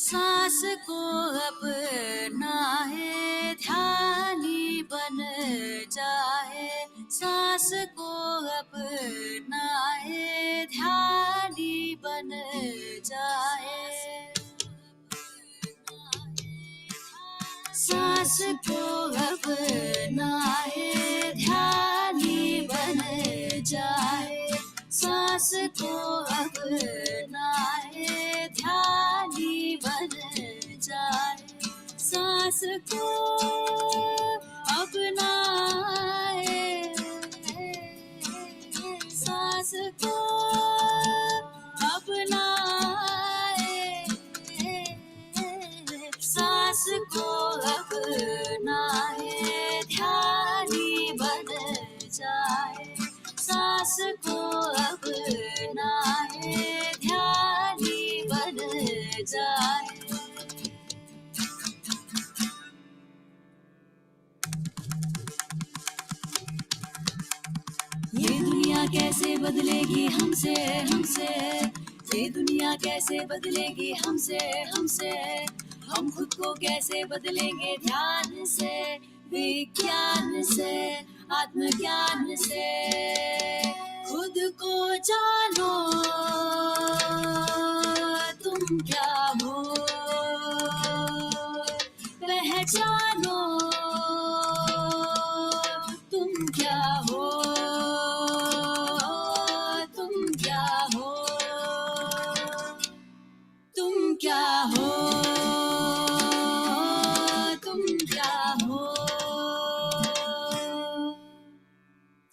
सांस को अपनाए, ध्यानी बन जाए। सांस को अपनाए, ध्यानी बन जाए। सांस को अपनाए, ध्यानी बन जाए। सांस को अपनाए, ध्यानी बन जाए। सांस को अपनाए, सांस को अपनाए, सांस को अपनाए, ध्यानी बन जाए। सांस को अपनाए, ध्यानी बन जाए। ये दुनिया कैसे बदलेगी हमसे, हमसे। ये दुनिया कैसे बदलेगी हमसे, हमसे। हम खुद को कैसे बदलेंगे ध्यान से, विज्ञान से, आत्मज्ञान से। खुद को जानो, तुम क्या हो, पहचानो तुम क्या हो, तुम क्या हो, तुम क्या हो, तुम क्या हो।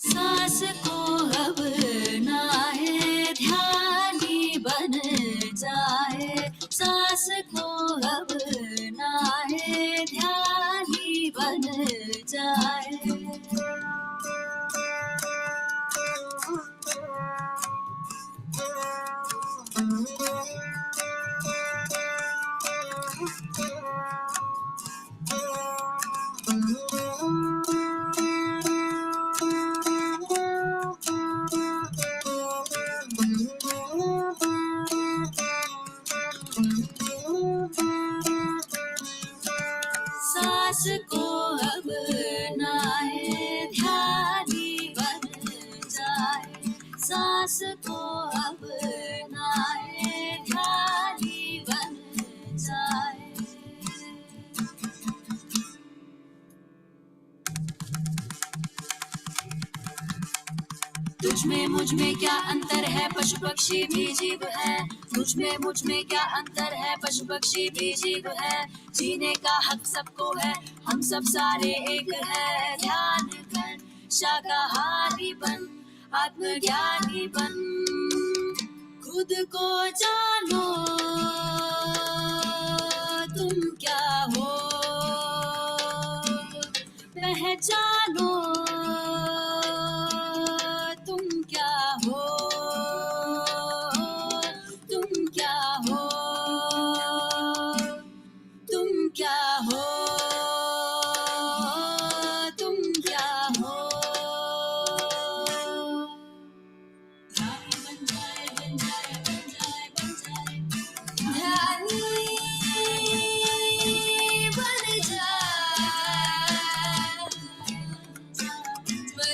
सांस को अपनाए, ध्यानी बन जाए। सांस को अपनाए, ध्यानी बन जाए। सांस को अपनाए, ध्यानी बन जाए। सांस को अपनाए, ध्यानी बन जाए। तुझ में मुझ में क्या अंतर है, पशु पक्षी भी जीव है। तुझ में मुझ में क्या अंतर है, पशु पक्षी भी जीव है। जीने का हक सबको है, हम सब सारे एक है। ध्यान कर, शाकाहारी बन, आत्मज्ञानी बन। खुद को जानो, तुम क्या हो, पहचानो तुम क्या हो, तुम क्या हो, तुम क्या हो, तुम क्या हो। बन जाए, बन जाए, बन जाए, बन जाए। ध्यानी बन जाए, बन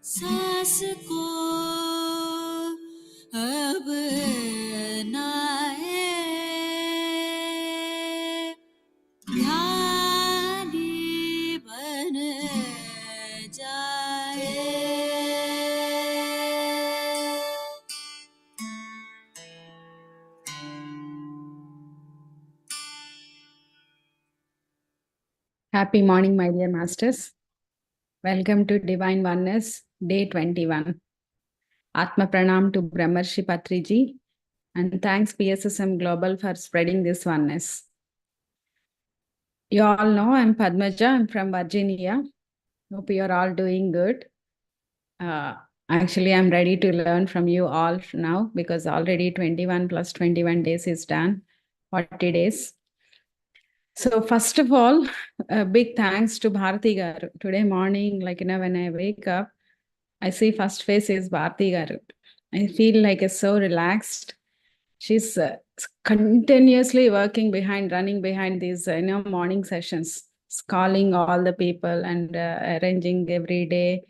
सांस को अपनाए, ध्यानी बन जाए। Happy morning, my dear masters. Welcome to Divine Oneness, day 21. Atma Pranam to Brahmarshi Patriji, and thanks PSSM Global for spreading this oneness. You all know I'm Padmaja, I'm from Virginia. Hope you're all doing good. Actually, I'm ready to learn from you all now because already 21 plus 21 days is done, 40 days. So first of all, a big thanks to Bharati Garu. Today morning, when I wake up, I see first face is Bharati Garu. I feel like it's so relaxed. She's continuously working behind, running behind these, morning sessions, calling all the people and arranging every day.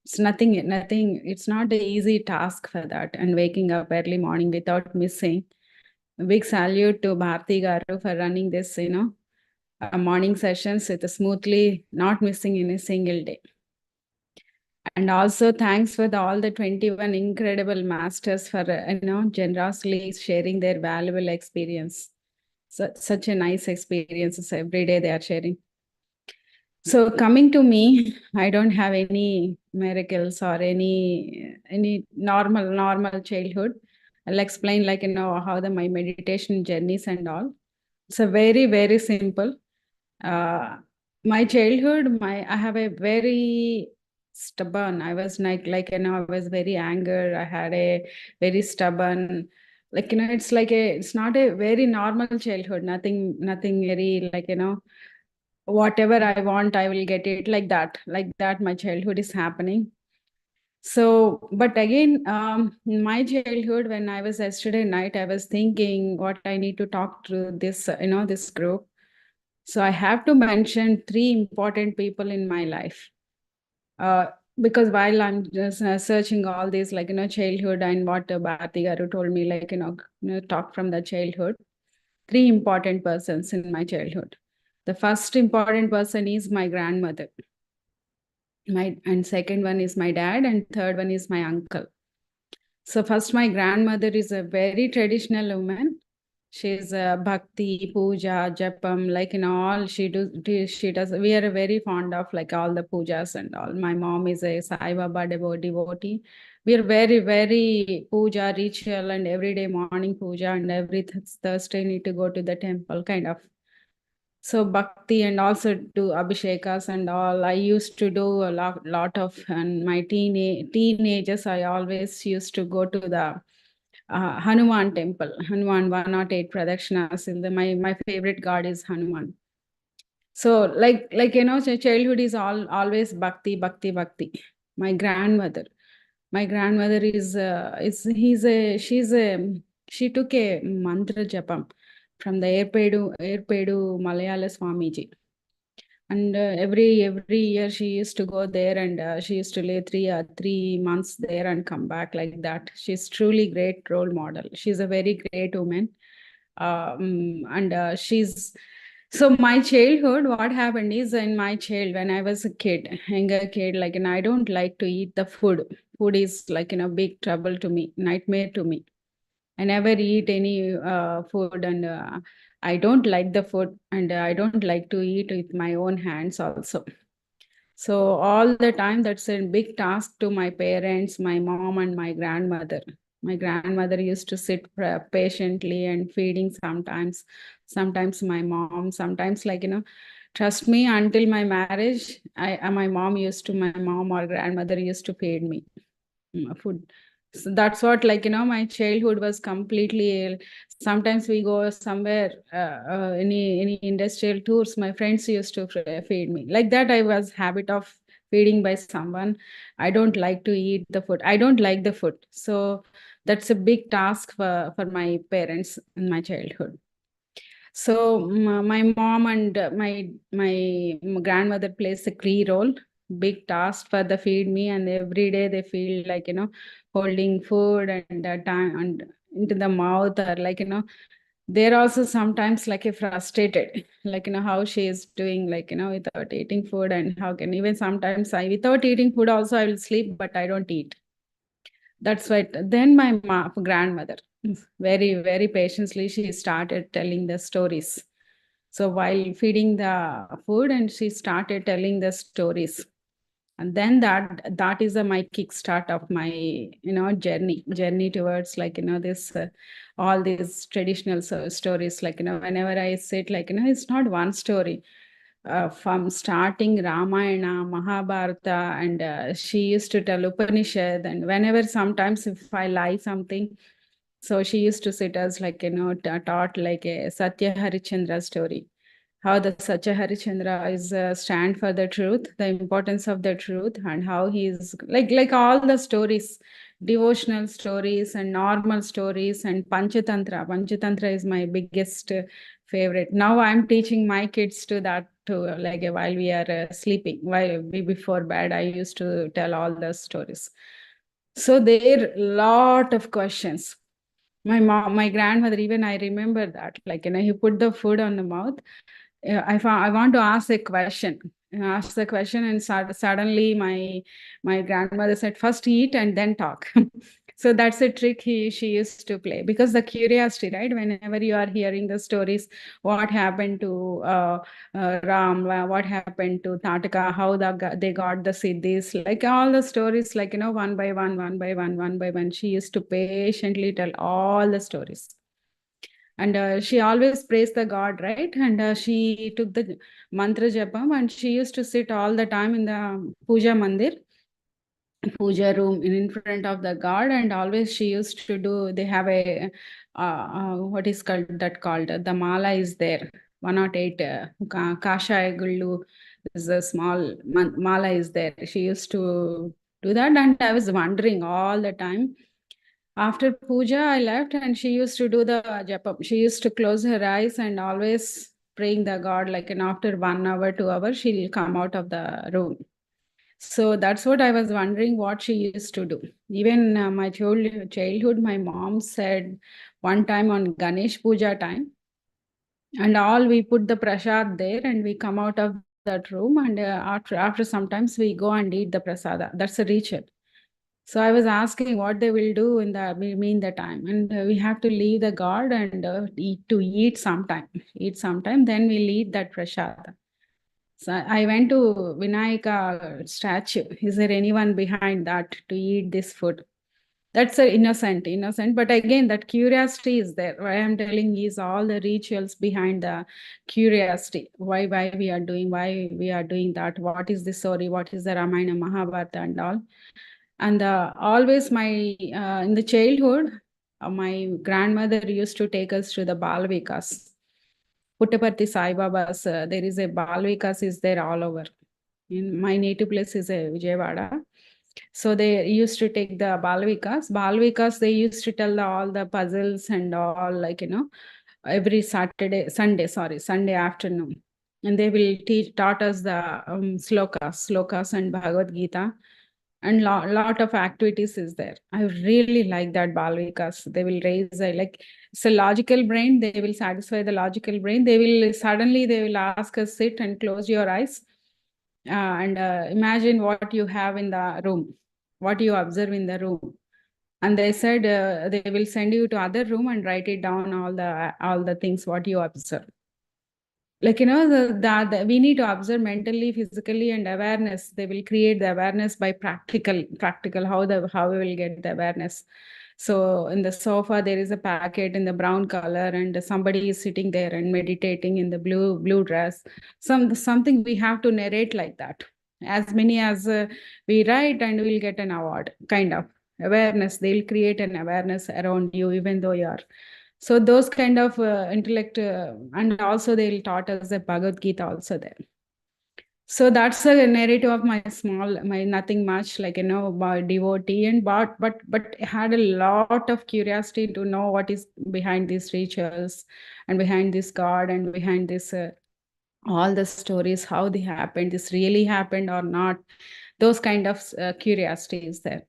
It's nothing, it's not an easy task for that. And waking up early morning without missing. Big salute to Bharti Garu for running this, morning sessions with smoothly, not missing any single day. And also thanks for all the 21 incredible masters for, generously sharing their valuable experience. Such a nice experiences every day they are sharing. So coming to me, I don't have any miracles or any normal childhood. I'll explain how my meditation journeys and all. So very simple. My childhood, I have a very stubborn. I was I was very angry. I had a very stubborn, it's not a very normal childhood. Nothing very whatever I want, I will get it like that. Like that, my childhood is happening. So, but again, in my childhood, when I was yesterday night, I was thinking what I need to talk to this, this group. So I have to mention three important people in my life. Because while I'm just searching all these, childhood and what Bharti Garu told me, talk from the childhood. Three important persons in my childhood. The first important person is my grandmother. And second one is my dad, and third one is my uncle. So first, my grandmother is a very traditional woman. She's bhakti, puja, japam, all she does. We are very fond of all the pujas and all. My mom is a Sai Baba devotee. We are very puja ritual and everyday morning puja and every Thursday need to go to the temple kind of. So bhakti and also do abhishekas and all. I used to do a lot of, and my teenagers, I always used to go to the Hanuman temple, Hanuman 108 Pradakshinas. My favorite god is Hanuman. So childhood is always bhakti. My grandmother she took a mantra japam from the Airpedu Malayala Swamiji. And every year she used to go there and she used to lay 3 months there and come back like that. She's truly great role model. She's a very great woman. So my childhood, what happened is when I was a kid, younger kid, and I don't like to eat the food. Food is big trouble to me, nightmare to me. I never eat any food and I don't like the food and I don't like to eat with my own hands also. So all the time, that's a big task to my parents, my mom and my grandmother. My grandmother used to sit patiently and feeding sometimes my mom, sometimes trust me, until my marriage, my mom or grandmother used to feed me food. So that's what my childhood was completely. Sometimes we go somewhere, any industrial tours, my friends used to feed me like that. I was habit of feeding by someone. I don't like to eat the food. I don't like the food. So that's a big task for my parents in my childhood. So my mom and my grandmother plays a key role, big task for the feed me, and every day they feel holding food and time and into the mouth, or they're also sometimes a frustrated, how she is doing without eating food, and how can even sometimes I without eating food also I will sleep, but I don't eat. That's why then my grandmother very patiently she started telling the stories. So while feeding the food, and she started telling the stories, and then that is my kickstart of my journey towards this all these traditional stories. Whenever I sit it's not one story. from starting Ramayana, Mahabharata, and she used to tell Upanishad. And whenever sometimes if I lie something, so she used to sit us like, taught like a Satya Harichandra story. How the Satya Harichandra is stand for the truth, the importance of the truth, and how he is like all the stories, devotional stories and normal stories and Panchatantra. Panchatantra is my biggest favorite. Now I'm teaching my kids to that too, like while we are sleeping, while before bed, I used to tell all the stories. So there lot of questions. My mom, my grandmother, even I remember that, like, you put the food on the mouth. I want to ask a question. Ask the question, and suddenly my grandmother said, "First eat and then talk." So that's a trick she used to play, because the curiosity, right? Whenever you are hearing the stories, what happened to Ram, what happened to Tataka, how they got the siddhis, like all the stories, like, one by one, one by one, one by one. She used to patiently tell all the stories. And she always praised the God, right? And she took the mantra japam, and she used to sit all the time in the puja mandir, puja room in front of the God. And always she used to do, they have a, what is called, the mala is there, 108, Kashaya Gullu is a small mala is there. She used to do that. And I was wondering all the time. After puja, I left, and she used to do the japam. She used to close her eyes and always praying the God, like, and after 1 hour, 2 hours, she'll come out of the room. So that's what I was wondering, what she used to do. Even my childhood, my mom said one time on Ganesh Puja time, and all we put the prasad there, and we come out of that room, and after sometimes we go and eat the prasada. That's a ritual. So I was asking what they will do in the the time, and we have to leave the god and eat sometime. Eat sometime, then we'll eat that prasada. So I went to Vinayaka statue. Is there anyone behind that to eat this food? That's a innocent. But again, that curiosity is there. What I'm telling is all the rituals behind the curiosity. Why why we are doing that? What is the story? What is the Ramayana, Mahabharata, and all? And always in the childhood, my grandmother used to take us to the Balvikas. Puttaparthi Sai Baba's, there is a Balvikas is there all over. In my native place is a Vijayawada. So they used to take the Balvikas. Balvikas, they used to tell all the puzzles and all, like, every Sunday afternoon. And they will taught us the slokas and Bhagavad Gita. And lot of activities is there. I really like that Balvikas. They will raise like it's a logical brain. They will satisfy the logical brain. They will ask us, sit and close your eyes, and imagine what you have in the room, what you observe in the room. And they said they will send you to other room and write it down, all the things what you observe. Like, we need to observe mentally, physically, and awareness. They will create the awareness by practical, how we will get the awareness. So in the sofa, there is a packet in the brown color, and somebody is sitting there and meditating in the blue dress. Something we have to narrate like that. As many as we write, and we'll get an award, kind of awareness. They'll create an awareness around you, even though you are. So those kind of intellect, and also they'll taught us the Bhagavad Gita also there. So that's the narrative of my nothing much, like, about devotee, and but had a lot of curiosity to know what is behind these rituals, and behind this God, and behind this all the stories, how they happened, this really happened or not. Those kind of curiosity is there.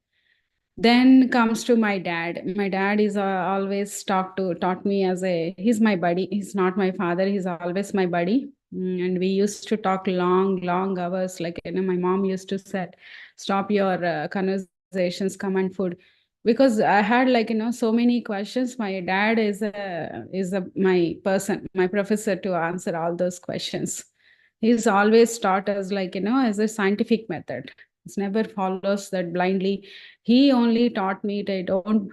Then comes to my dad. My dad is always taught me he's my buddy. He's not my father. He's always my buddy. And we used to talk long hours. Like, my mom used to say, stop your conversations, come and food. Because I had, like, so many questions. My dad is my person, my professor to answer all those questions. He's always taught us, like, as a scientific method. It's never follows that blindly. He only taught me that don't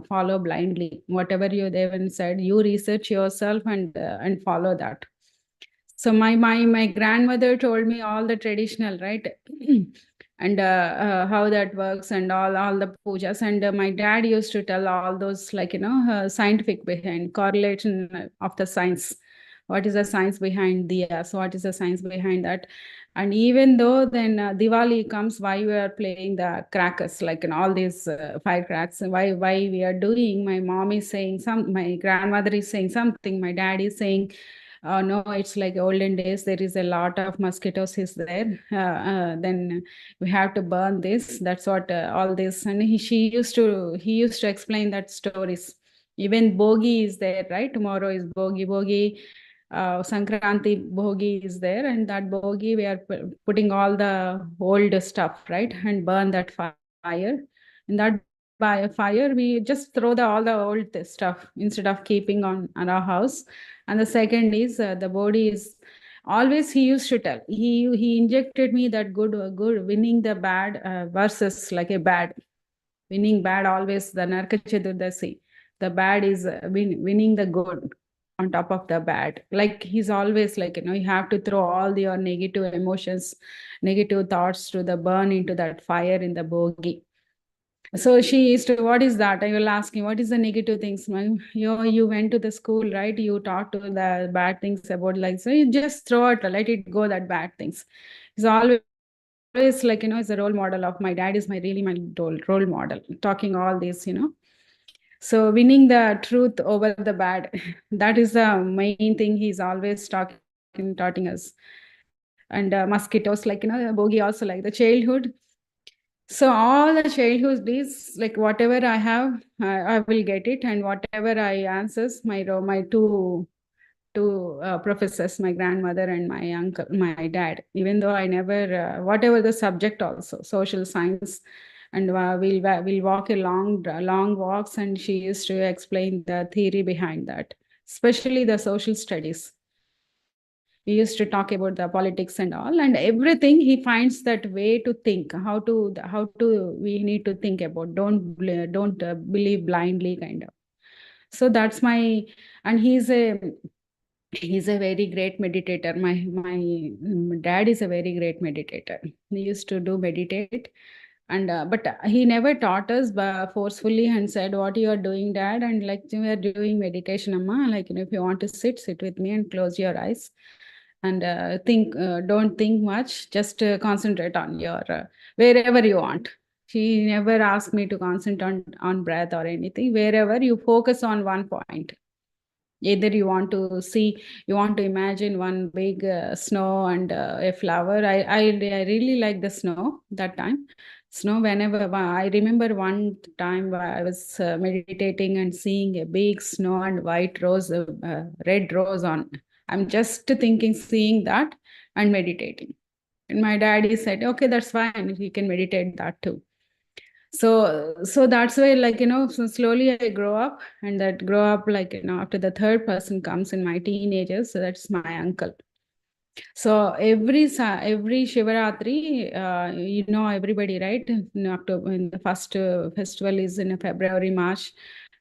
follow blindly. Whatever you even said, you research yourself and follow that. So my grandmother told me all the traditional, right? And how that works and all the pujas. And my dad used to tell all those, like, scientific behind correlation of the science. What is the science behind diyas? What is the science behind that? And even though then Diwali comes, why we are playing the crackers, like in all these firecrackers, why we are doing? My mom is saying some, my grandmother is saying something, my dad is saying, no, it's like olden days. There is a lot of mosquitoes is there. Then we have to burn this. That's what all this. And he used to explain that stories. Even Bogi is there, right? Tomorrow is Bogi. Sankranti Bogi is there, and that Bogi we are putting all the old stuff, right, and burn that fire. In that by fire, we just throw all the old stuff instead of keeping on our house. And the second is the body is always, he used to tell, he injected me that good winning the bad versus like a bad winning bad, always the Narka Chaturdasi. The bad is winning the good on top of the bad. Like he's always like, you have to throw all your negative emotions, negative thoughts to the burn into that fire in the bogi. So she used to, what is that? I will ask him, what is the negative things? You went to the school, right? You talked to the bad things about, like, so you just throw it, let it go, that bad things. It's always like, it's a role model of my dad is my role model, talking all this, So winning the truth over the bad, that is the main thing he's always taughting us. And mosquitoes, like, Bogi also, like the childhood. So all the childhood days, like whatever I have, I will get it. And whatever I answers, my two professors, my grandmother and my uncle, my dad, even though I never, whatever the subject also, social science, and we'll walk a long walks, and she used to explain the theory behind that, especially the social studies. We used to talk about the politics and all, and everything. He finds that way to think, how to we need to think about. Don't believe blindly, kind of. So that's my, and he's a very great meditator. My dad is a very great meditator. He used to do meditate, and but he never taught us forcefully and said, what you are doing, dad, and like, we are doing meditation, amma, like, if you want to sit with me and close your eyes and don't think much, just concentrate on your wherever you want. She never asked me to concentrate on breath or anything. Wherever you focus on one point, either you want to see, you want to imagine one big snow and a flower. I really like the snow that time. Snow, whenever I remember one time I was meditating and seeing a big snow and white rose, red rose on. I'm just thinking, seeing that and meditating. And my daddy said, okay, that's fine. You can meditate that too. So that's why, like, so slowly I grow up, and that grow up, like, after the third person comes in my teenagers, so that's my uncle. So every Shivaratri, everybody, right? When the first festival is in February, March,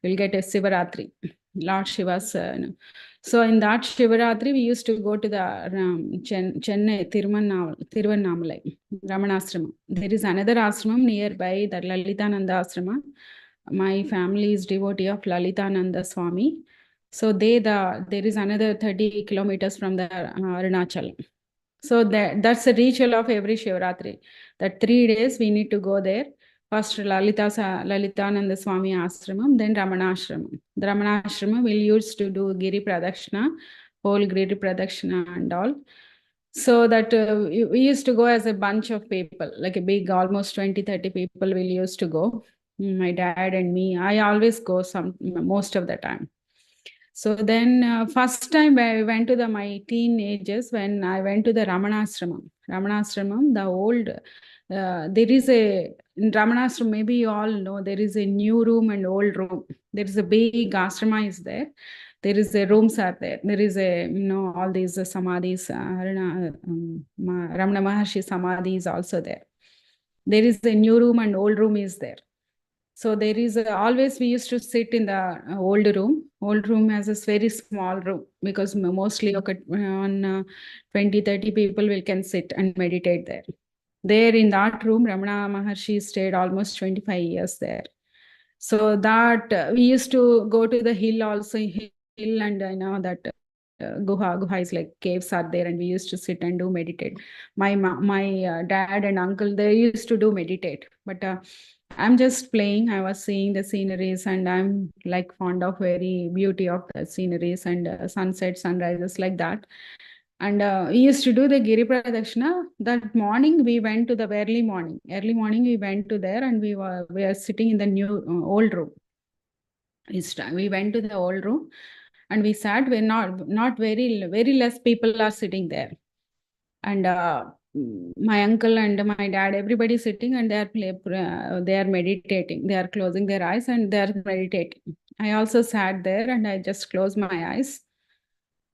we'll get a Shivaratri, Lord Shiva's. So in that Shivaratri, we used to go to the Chennai, Tiruvannamalai, Ramanasrama. There is another ashramam nearby, the Lalitananda Ashrama. My family is devotee of Lalitananda Swami. So there is another 30 kilometers from the Arunachal. So that's the ritual of every Shivaratri. That 3 days we need to go there. First Lalitananda Swami Ashramam, then Ramanashramam. The Ramanashramam will used to do Giri Pradakshina, whole Giri Pradakshina and all. So that we used to go as a bunch of people, like a big, almost 20-30 people will used to go. My dad and me, I always go most of the time. So then first time I went to my teenagers, when I went to the Ramanashramam. Ramanashramam, the old, there is in Ramanashramam, maybe you all know, there is a new room and old room. There is a big ashrama is there. There is a rooms are there. There is all these samadhis, Ramana Maharshi samadhi is also there. There is a new room and old room is there. So there is always we used to sit in the old room. Old room has a very small room because mostly okay, on 20, 30 people will can sit and meditate there. There in that room, Ramana Maharshi stayed almost 25 years there. So that we used to go to the hill also, hill, and I know that guha is like caves are there, and we used to sit and do meditate. My dad and uncle, they used to do meditate, but I'm just playing. I was seeing the sceneries, and I'm like fond of very beauty of the sceneries and sunset, sunrises like that. And we used to do the Giri Pradakshina. That morning we went to the early morning. Early morning we went to there, and we are sitting in the new old room. We went to the old room, and we sat. We're not very less people are sitting there, and my uncle and my dad, everybody sitting, and they are meditating. They are closing their eyes and they are meditating. I also sat there, and I just closed my eyes.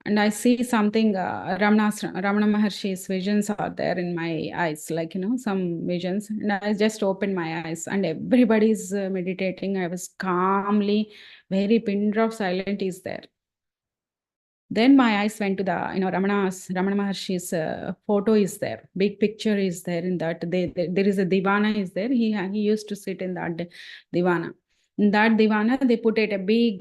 And I see something, Ramana Maharshi's visions are there in my eyes, like, some visions. And I just opened my eyes, and everybody's meditating. I was calmly, very pin drop silent is there. Then my eyes went to the, Ramana Maharshi's photo is there. Big picture is there in that. There is a divana is there. He used to sit in that divana. In that divana, they put it a big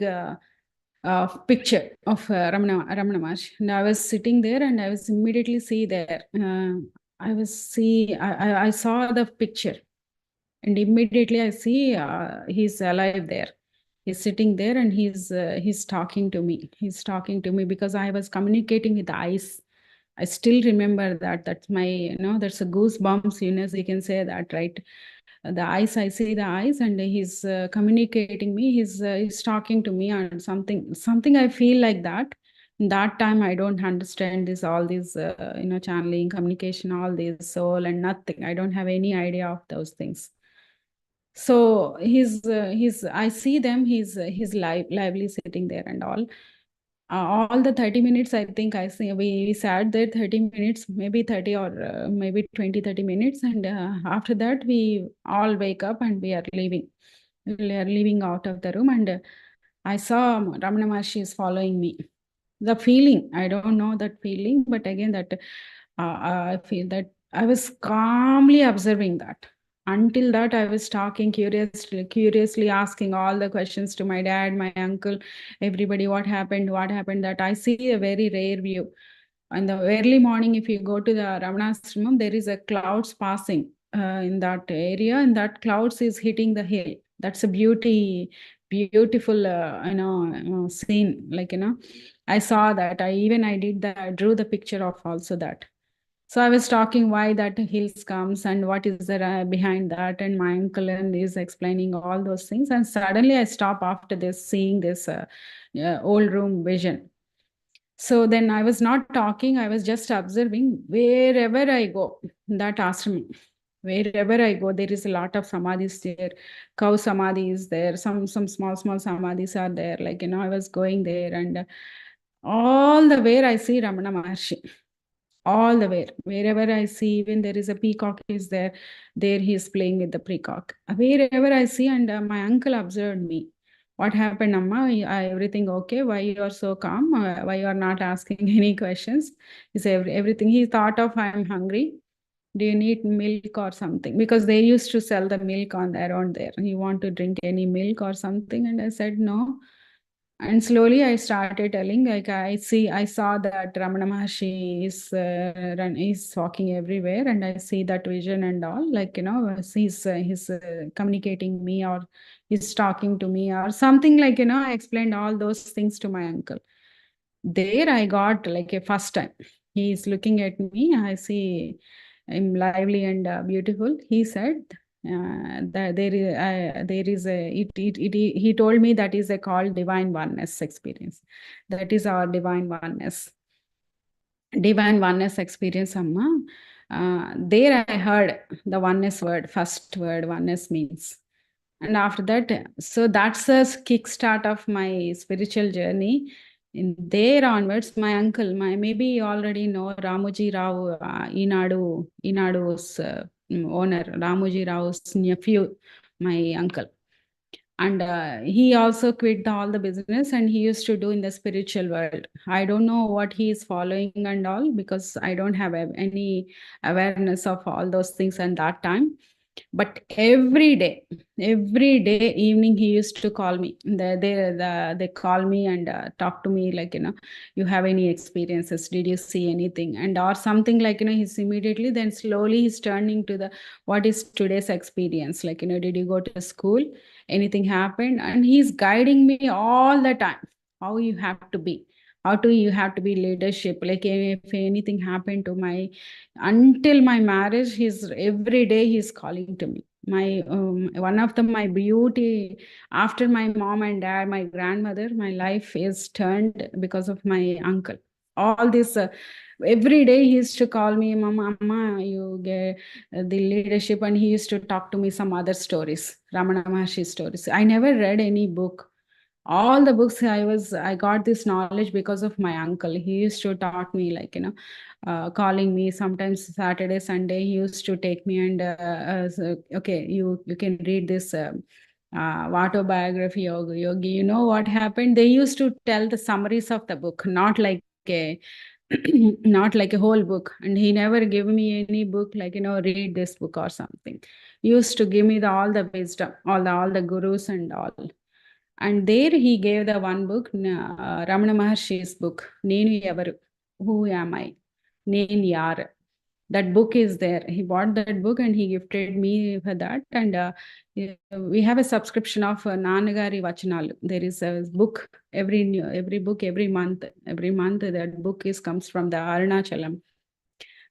picture of Ramana Maharshi. And I was sitting there, and I was immediately see there. I saw the picture, and immediately I see he's alive there. He's sitting there, and he's talking to me. He's talking to me because I was communicating with the eyes. I still remember that. That's my, that's a goosebumps, you can say that, right? The eyes, I see the eyes, and he's communicating me. He's talking to me, and something I feel like that. That time I don't understand all these, channeling, communication, all this soul and nothing. I don't have any idea of those things. So I see them. He's lively sitting there and all the 30 minutes, I think I see we sat there 30 minutes, maybe 30 or maybe 20, 30 minutes. And after that, we all wake up and we are leaving. We are leaving out of the room, and I saw Ramana Maharshi is following me. The feeling, I don't know that feeling, but again, that I feel that I was calmly observing that. Until that, I was talking curiously asking all the questions to my dad, my uncle, everybody, what happened, that I see a very rare view. In the early morning, if you go to the Ramanashramam, there is a clouds passing in that area, and that clouds is hitting the hill. That's a beautiful, scene. Like, I saw that. I drew the picture of also that. So I was talking why that hills comes and what is there behind that, and my uncle and is explaining all those things. And suddenly I stop after this, seeing this old room vision. So then I was not talking, I was just observing. Wherever I go, that ashram, wherever I go, there is a lot of samadhis there. Cow samadhi is there. Some small samadhis are there. Like, I was going there, and all the way I see Ramana Maharshi. All the way, wherever I see, even there is a peacock is there. There he is playing with the peacock. Wherever I see, and my uncle observed me. What happened, Amma? Everything okay? Why you are so calm? Why you are not asking any questions? He said everything. He thought of, I'm hungry. Do you need milk or something? Because they used to sell the milk on around there. You want to drink any milk or something? And I said no. And slowly I started telling, like, I saw that Ramana Maharshi is walking everywhere, and I see that vision and all, like, he's communicating me, or he's talking to me or something, like, I explained all those things to my uncle. There I got like a first time. He's looking at me, I see I'm lively and beautiful. He said, that there is he told me that is a called divine oneness experience. That is our divine oneness experience, Amma. There I heard the oneness word, first word oneness means. And after that, so that's a kickstart of my spiritual journey. In there onwards, my uncle, maybe you already know Ramuji Rao, Inadu's owner, Ramuji Rao's nephew, my uncle. And he also quit all the business, and he used to do in the spiritual world. I don't know what he is following and all, because I don't have any awareness of all those things at that time. But every day evening, he used to call me. They call me and talk to me, like, you have any experiences? Did you see anything? And or something, like, he's immediately, then slowly he's turning to the, what is today's experience? Like, did you go to school? Anything happened? And he's guiding me all the time. How you have to be. How do you have to be leadership? Like, if anything happened to my, until my marriage, he's every day he's calling to me. My one of the my beauty, after my mom and dad, my grandmother, my life is turned because of my uncle. All this every day he used to call me, mama, mama, you get the leadership. And he used to talk to me some other stories, Ramana Maharshi stories. I never read any book. All the books I got this knowledge because of my uncle. He used to taught me, like, calling me sometimes Saturday, Sunday. He used to take me and okay, you can read this autobiography of Yogi. You know what happened? They used to tell the summaries of the book, not like a not like a whole book. And he never gave me any book, like, read this book or something. He used to give me all the wisdom, all the gurus and all. And there he gave the one book, Ramana Maharshi's book, Nenu Evaru, Who Am I? Nen Yar. That book is there. He bought that book and he gifted me for that. And we have a subscription of Nanagari Vachanalu. There is a book every book every month. Every month that book comes from the Arunachalam.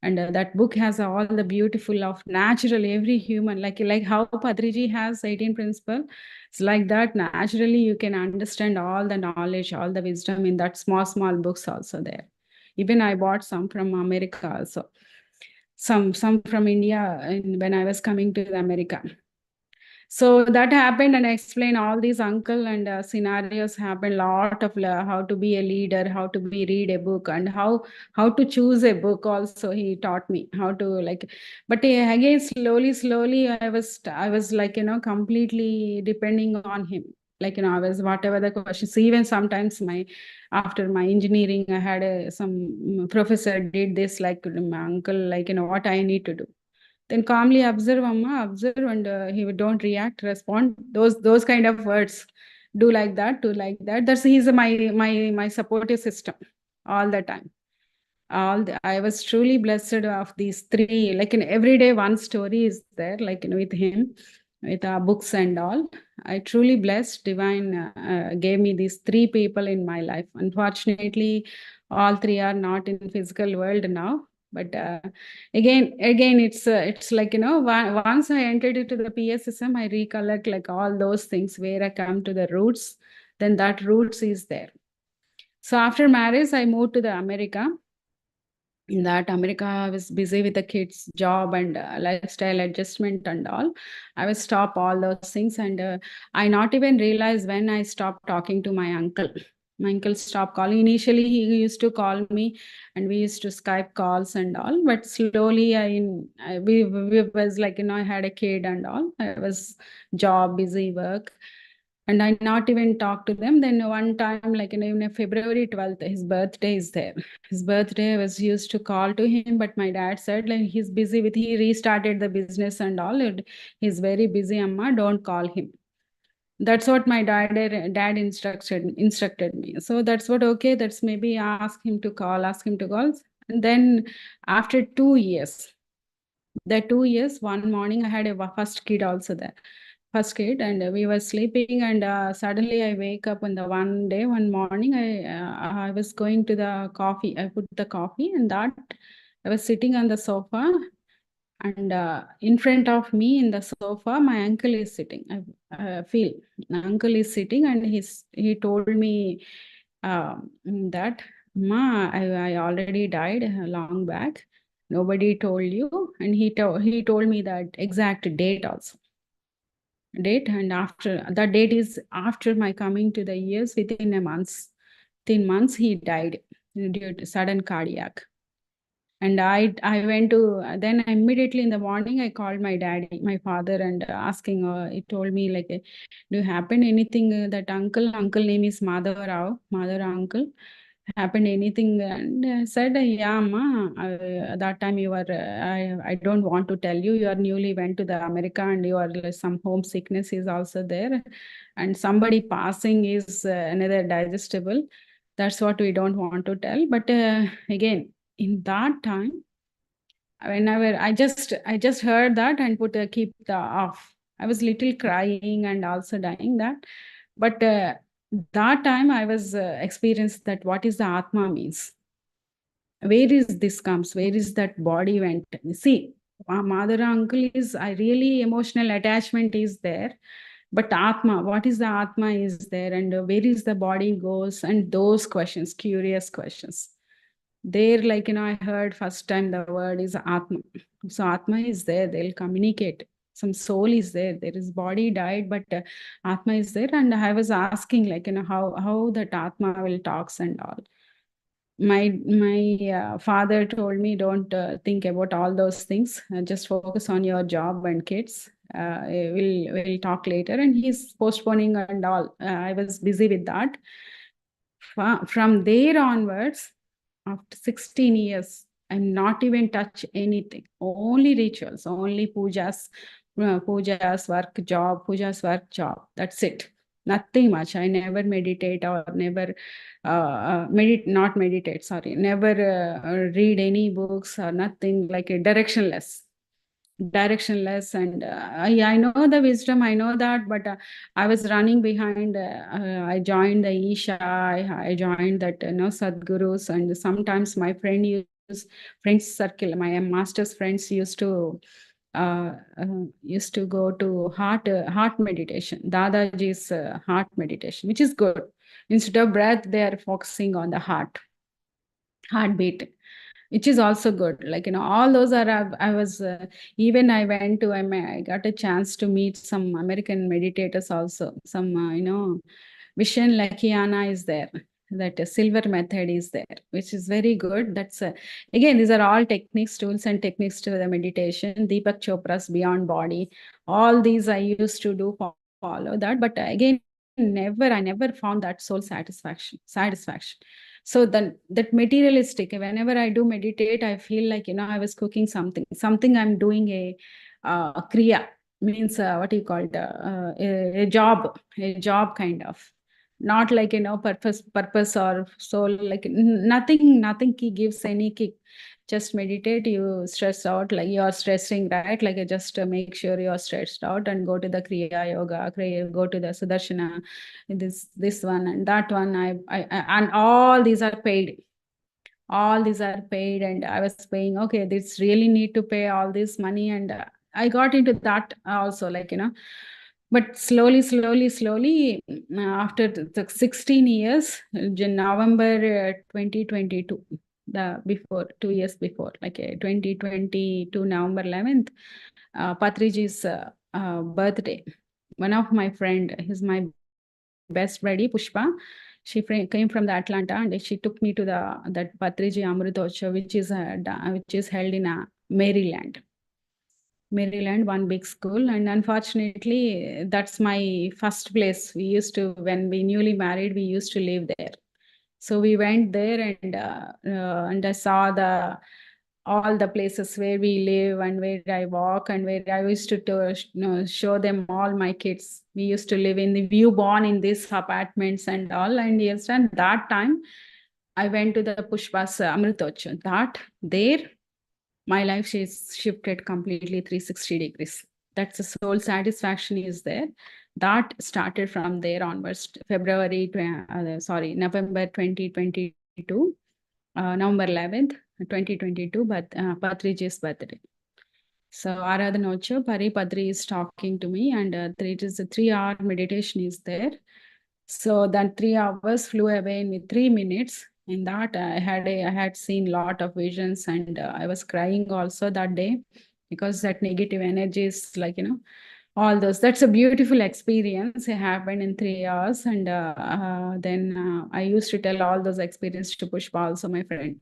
And that book has all the beautiful of natural, every human, like how Padriji has 18 principle. It's like that. Naturally, you can understand all the knowledge, all the wisdom in that small books also there. Even I bought some from America also. Some from India when I was coming to America. So that happened, and I explained all these uncle and scenarios happened. Lot of how to be a leader, how to be read a book, and how to choose a book. Also, he taught me how to, like. But again, slowly, I was like, completely depending on him. Like, I was whatever the questions. Even sometimes after my engineering, I had some professor did this, like, my uncle, like, what I need to do. Then calmly observe, Amma, observe, and he would don't react, respond. Those kind of words. Do like that, do like that. He's my supportive system all the time. I was truly blessed of these three. Like, in every day, one story is there, like, with him, with our books and all. I truly blessed. Divine gave me these three people in my life. Unfortunately, all three are not in physical world now. But again, it's like, once I entered into the PSSM, I recollect, like, all those things where I come to the roots. Then that roots is there. So after marriage, I moved to the America. In that America, I was busy with the kids' job and lifestyle adjustment and all. I was stop all those things, and I not even realized when I stopped talking to my uncle. My uncle stopped calling. Initially, he used to call me, and we used to Skype calls and all. But slowly, we was like, I had a kid and all. I was job busy work. And I not even talk to them. Then one time, like, in February 12th, his birthday is there. His birthday, I was used to call to him, but my dad said, like, he's busy he restarted the business and all. He's very busy, Amma, don't call him. That's what my dad instructed me. So that's what, okay, that's maybe ask him to call. And then after 2 years, one morning, I had a first kid also there. First kid, and we were sleeping, and suddenly I wake up on the one morning, I was going to the coffee. I put the coffee, and that I was sitting on the sofa, and in front of me in the sofa, my uncle is sitting. I feel my uncle is sitting, and he told me that, Ma, I already died long back. Nobody told you, and he told me that exact date also. And after that date is after my coming to the US, within a month. 10 months he died due to sudden cardiac. And I went to, then immediately in the morning, I called my daddy, my father, and asking, he told me like, do you happen anything that uncle name is Madhava Rao, Madhava uncle, happened anything? And I said, yeah, ma, that time you were, I don't want to tell you, you are newly went to the America and you are some homesickness is also there. And somebody passing is another digestible. That's what we don't want to tell. But again, in that time, whenever I just heard that and put keep the off. I was little crying and also dying that. But that time I was experienced that what is the Atma means. Where is this comes? Where is that body went? See, mother uncle is I really emotional attachment is there. But Atma, what is the Atma is there and where is the body goes and those questions, curious questions. There, like, I heard first time the word is Atma. So Atma is there, they'll communicate. Some soul is there. There is body died, but Atma is there. And I was asking, like, how that Atma will talks and all. My father told me, don't think about all those things. Just focus on your job and kids. We'll talk later. And he's postponing and all. I was busy with that. From there onwards, after 16 years, I'm not even touch anything. Only rituals, only pujas, work, job. That's it. Nothing much. I never meditate or never not meditate, sorry. Never read any books or nothing, like a directionless. And I know the wisdom, I know that, but I was running behind. I joined the Isha, I joined that Sadgurus, and sometimes my friends circle, my master's friends used to go to heart meditation, Dadaji's heart meditation, which is good. Instead of breath, they are focusing on the heartbeat, which is also good. Like, all those are, I was, even I went to, I got a chance to meet some American meditators also. Some, Vishen Lakiana is there. That silver method is there, which is very good. That's, again, these are all techniques, tools and techniques to the meditation. Deepak Chopra's Beyond Body. All these I used to do, follow that. But again, I never found that soul satisfaction. So that materialistic, whenever I do meditate, I feel like, I was cooking something I'm doing a kriya, means what you call it, a job kind of, not like, purpose or soul, like nothing gives any kick. Just meditate, you stress out, like you're stressing, right? Like, just make sure you're stressed out and go to the kriya yoga, go to the sudarshana, this one and that one. I and all these are paid. All these are paid, and I was paying, okay, this really need to pay all this money. And I got into that also, like, but slowly, after the 16 years, November 2022, the before 2 years before, like 2022 November 11th, Patriji's birthday. One of my friend, he's my best buddy, Pushpa. She came from the Atlanta, and she took me to that Patriji Amritocha, which is held in Maryland, one big school. And unfortunately, that's my first place. When we newly married, we used to live there. So we went there, and I saw all the places where we live and where I walk and where I used to show them all my kids. We used to live in the view born in these apartments and all. And yes, and that time I went to the Pushpa's Amritocha. That there, my life shifted completely 360 degrees. That's the soul satisfaction is there. That started from there onwards, November 2022, November 11th, 2022, but Patriji's birthday. So Aradhanocha, Pari Padri is talking to me, and it is a 3-hour meditation is there. So that 3 hours flew away in 3 minutes. In that, I had seen a lot of visions, and I was crying also that day, because that negative energy is like, all those. That's a beautiful experience. It happened in 3 hours. And then I used to tell all those experiences to Pushpa, also my friend.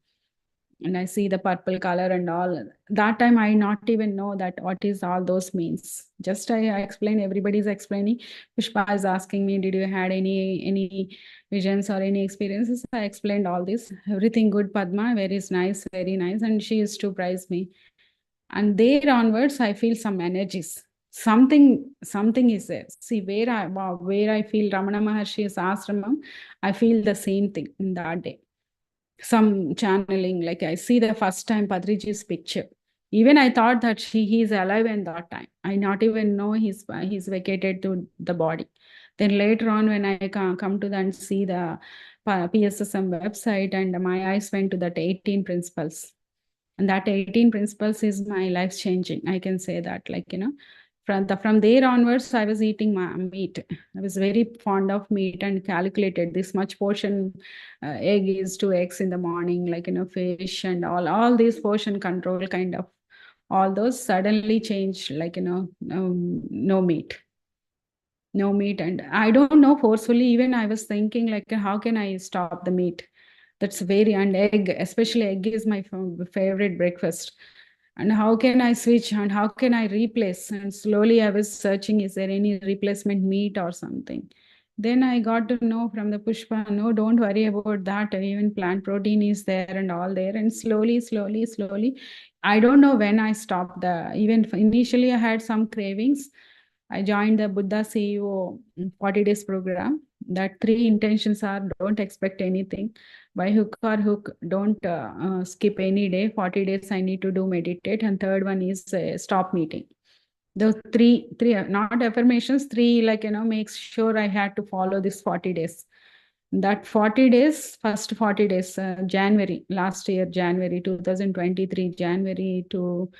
and I see the purple color and all. That time I not even know that what is all those means. Just I explain, everybody's explaining. Pushpa is asking me, did you had any visions or any experiences? I explained all this. Everything good, Padma, very nice, very nice. And she used to praise me. And there onwards, I feel some energies. Something is there. See, where I feel Ramana Maharshi's ashramam, I feel the same thing in that day. Some channeling, like I see the first time Patriji's picture. Even I thought that he is alive in that time. I not even know he's vacated to the body. Then later on, when I come to and see the PSSM website, and my eyes went to that 18 principles. And that 18 principles is my life changing. I can say that, like, from there onwards, I was eating my meat. I was very fond of meat and calculated this much portion. Egg is 2 eggs in the morning, like, fish and all these portion control kind of, all those suddenly changed, like, no meat. No meat. And I don't know, forcefully, even I was thinking, like, how can I stop the meat? That's very, and egg, especially egg is my favorite breakfast. And how can I switch and how can I replace? And slowly I was searching, is there any replacement meat or something? Then I got to know from the Pushpa, no, don't worry about that. Even plant protein is there and all there. And slowly, I don't know when I stopped even initially I had some cravings. I joined the Buddha CEO 40 days program. That 3 intentions are, don't expect anything. By hook or hook, don't skip any day. 40 days I need to do meditate. And third one is stop meeting. Those three not affirmations, 3, like, makes sure I had to follow this 40 days. That 40 days, first 40 days, January, last year, January 2023, January to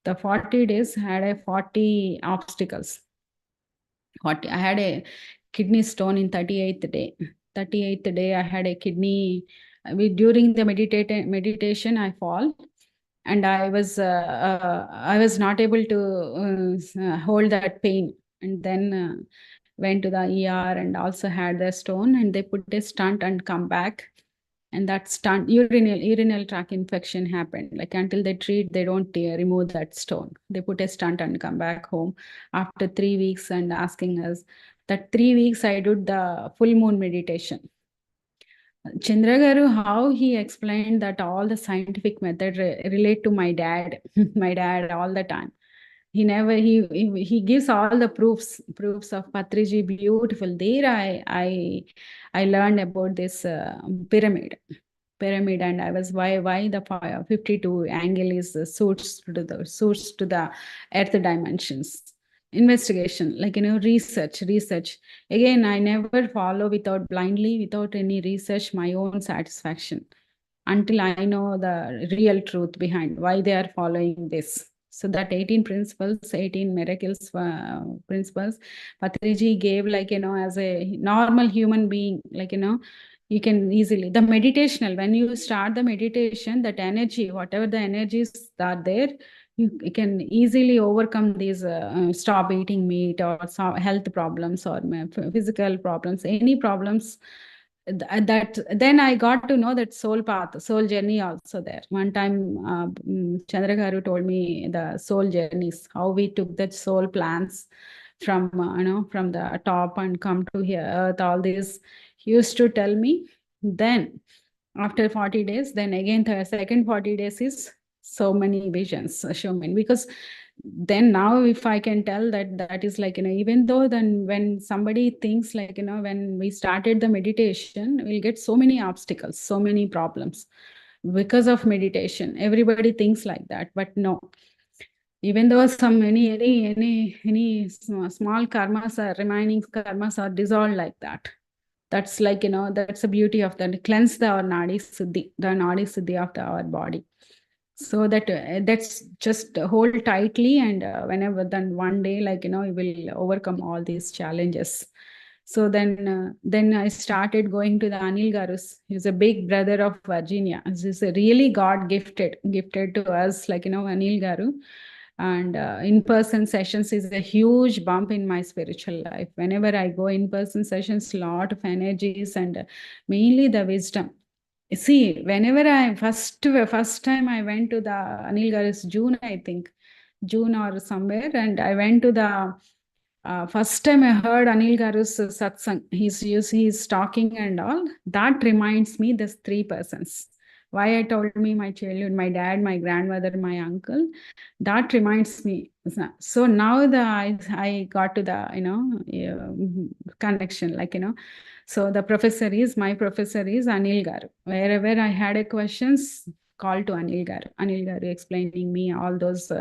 the 40 days had a 40 obstacles. I had a kidney stone in 38th day. 38th day, I had a kidney. During the meditation, I fall, and I was not able to hold that pain, and then went to the ER and also had the stone, and they put a stunt and come back. And that stunt, urinal tract infection happened. Like, until they treat, they don't remove that stone. They put a stunt and come back home after 3 weeks, and asking us that 3 weeks I did the full moon meditation. Chandra Garu, how he explained that all the scientific method relate to my dad, my dad all the time. He never, he gives all the proofs of Patriji, beautiful. There I learned about this pyramid, and I was, why the 52 angle is suits to the earth dimensions. Investigation, like, research. Again, I never follow without blindly, without any research, my own satisfaction, until I know the real truth behind why they are following this. So that 18 principles, 18 miracles principles, Patriji gave, like, as a normal human being, like, you can easily, the meditational, when you start the meditation, that energy, whatever the energies are there, you can easily overcome these, stop eating meat, or health problems, or physical problems, any problems. That then I got to know that soul path, soul journey also there. One time, Chandra Garu told me the soul journeys, how we took that soul plans from, from the top and come to here, earth, all this. He used to tell me. Then after 40 days, then again the second 40 days is so many visions, show me, because then now if I can tell that is, like, even though then when somebody thinks, like, when we started the meditation, we'll get so many obstacles, so many problems because of meditation. Everybody thinks like that, but no. Even though some any small karmas are remaining, karmas are dissolved like that. That's, like, that's the beauty of that. Cleanse our nadi siddhi of our body. So that's just hold tightly, and whenever, then one day, like, you will overcome all these challenges. So then I started going to the Anil Garus. He's a big brother of Virginia. He's a really God gifted to us, like, Anil Garu. And in-person sessions is a huge bump in my spiritual life. Whenever I go in-person sessions, lot of energies, and mainly the wisdom. See, whenever I first time I went to the Anil Garu's June, I think June or somewhere, and I went to the first time I heard Anil Garu's satsang. He's talking and all. That reminds me there's three persons. Why I told me my childhood, my dad, my grandmother, my uncle. That reminds me. So now I got to the connection, like So the my professor is Anil Garu. Wherever I had a questions, call to Anil Garu. Anil Garu explaining me all those,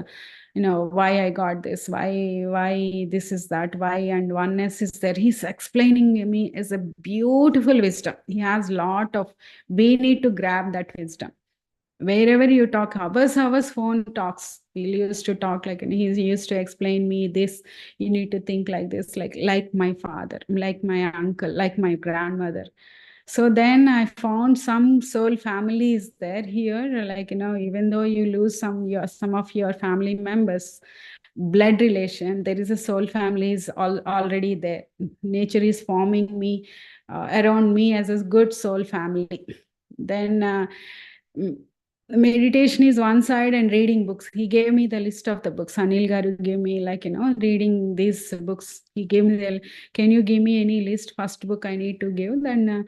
why I got this, why this is that, why and oneness is there. He's explaining me is a beautiful wisdom. He has lot of, we need to grab that wisdom. Wherever you talk, hours phone talks. We used to talk like, and he used to explain me this. You need to think like this, like my father, like my uncle, like my grandmother. So then I found some soul families there here, like even though you lose some of your family members, blood relation, there is a soul family is already there. Nature is forming me around me as a good soul family. Then. Meditation is one side and reading books. He gave me the list of the books. Anil Garu gave me reading these books. He gave me can you give me any list, first book I need to give? Then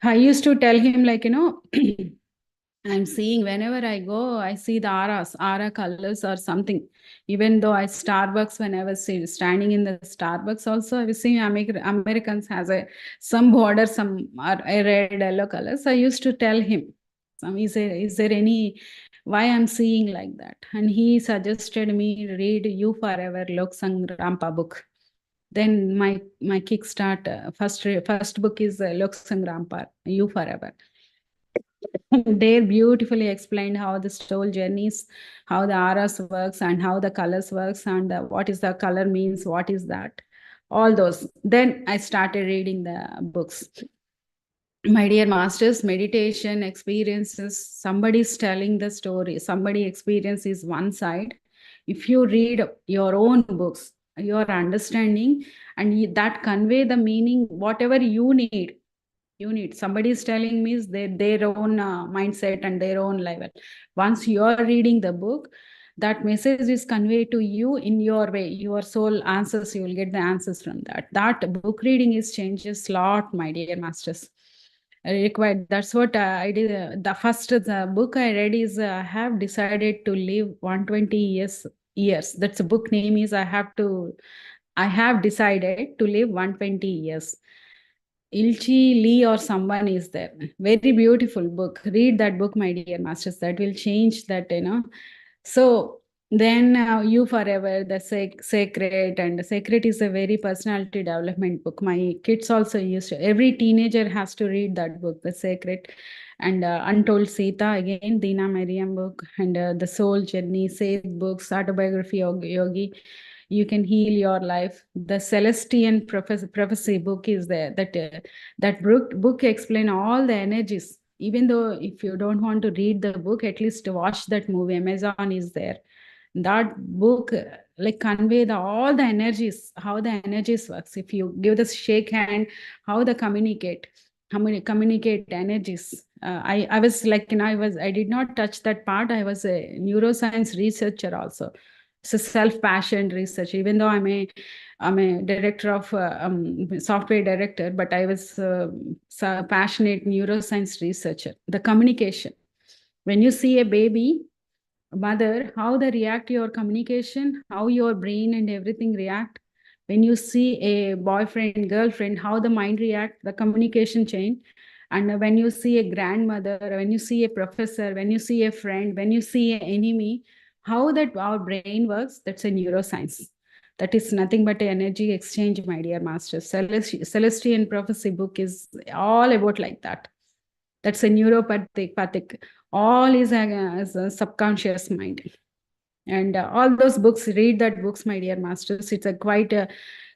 I used to tell him I'm seeing whenever I go, I see the aura colors or something. Even though I Starbucks, when I was standing in the Starbucks also, I was seeing Americans has some border, some are a red, yellow colors. I used to tell him, is there any, why I'm seeing like that? And he suggested me read You Forever, Loksang Rampa book. Then my kickstart, first book is Loksang Rampa, You Forever. They beautifully explained how the soul journeys, how the auras works and how the colors works and what is the color means, what is that, all those. Then I started reading the books. My dear masters, meditation experiences, somebody's telling the story, somebody experience is one side. If you read your own books, your understanding, and that convey the meaning, whatever you need, somebody is telling me is their own mindset and their own level. Once you are reading the book, that message is conveyed to you in your way, your soul answers, you will get the answers from that book reading is changes lot, my dear masters. Required, that's what I did. The first book I read is I have decided to live 120 years. That's a book name is I have decided to live 120 years. Ilchi Lee or someone is there. Very beautiful book. Read that book, my dear masters. That will change that, So then You Forever, the Sacred, and Sacred is a very personality development book. My kids also used to, every teenager has to read that book, The Sacred. And Untold Sita, again, Dina Mariam book, and The Soul Journey, Sage books, Autobiography of Yogi. You can heal your life. The Celestian Prophecy book is there. That book explain all the energies. Even though if you don't want to read the book, at least watch that movie. Amazon is there. That book convey all the energies, how the energies works. If you give the shake hand, how they communicate energies. I was I did not touch that part. I was a neuroscience researcher also. It's a self-passioned research. Even though I'm a director of software director, but I was a passionate neuroscience researcher. The communication. When you see a baby, mother, how they react to your communication, how your brain and everything react. When you see a boyfriend, girlfriend, how the mind react, the communication chain. And when you see a grandmother, when you see a professor, when you see a friend, when you see an enemy, how that our brain works, that's a neuroscience. That is nothing but an energy exchange, my dear master. Celestial Prophecy book is all about like that. That's a neuropathic. All is a subconscious mind. And all those books, read that books, my dear masters. It's a quite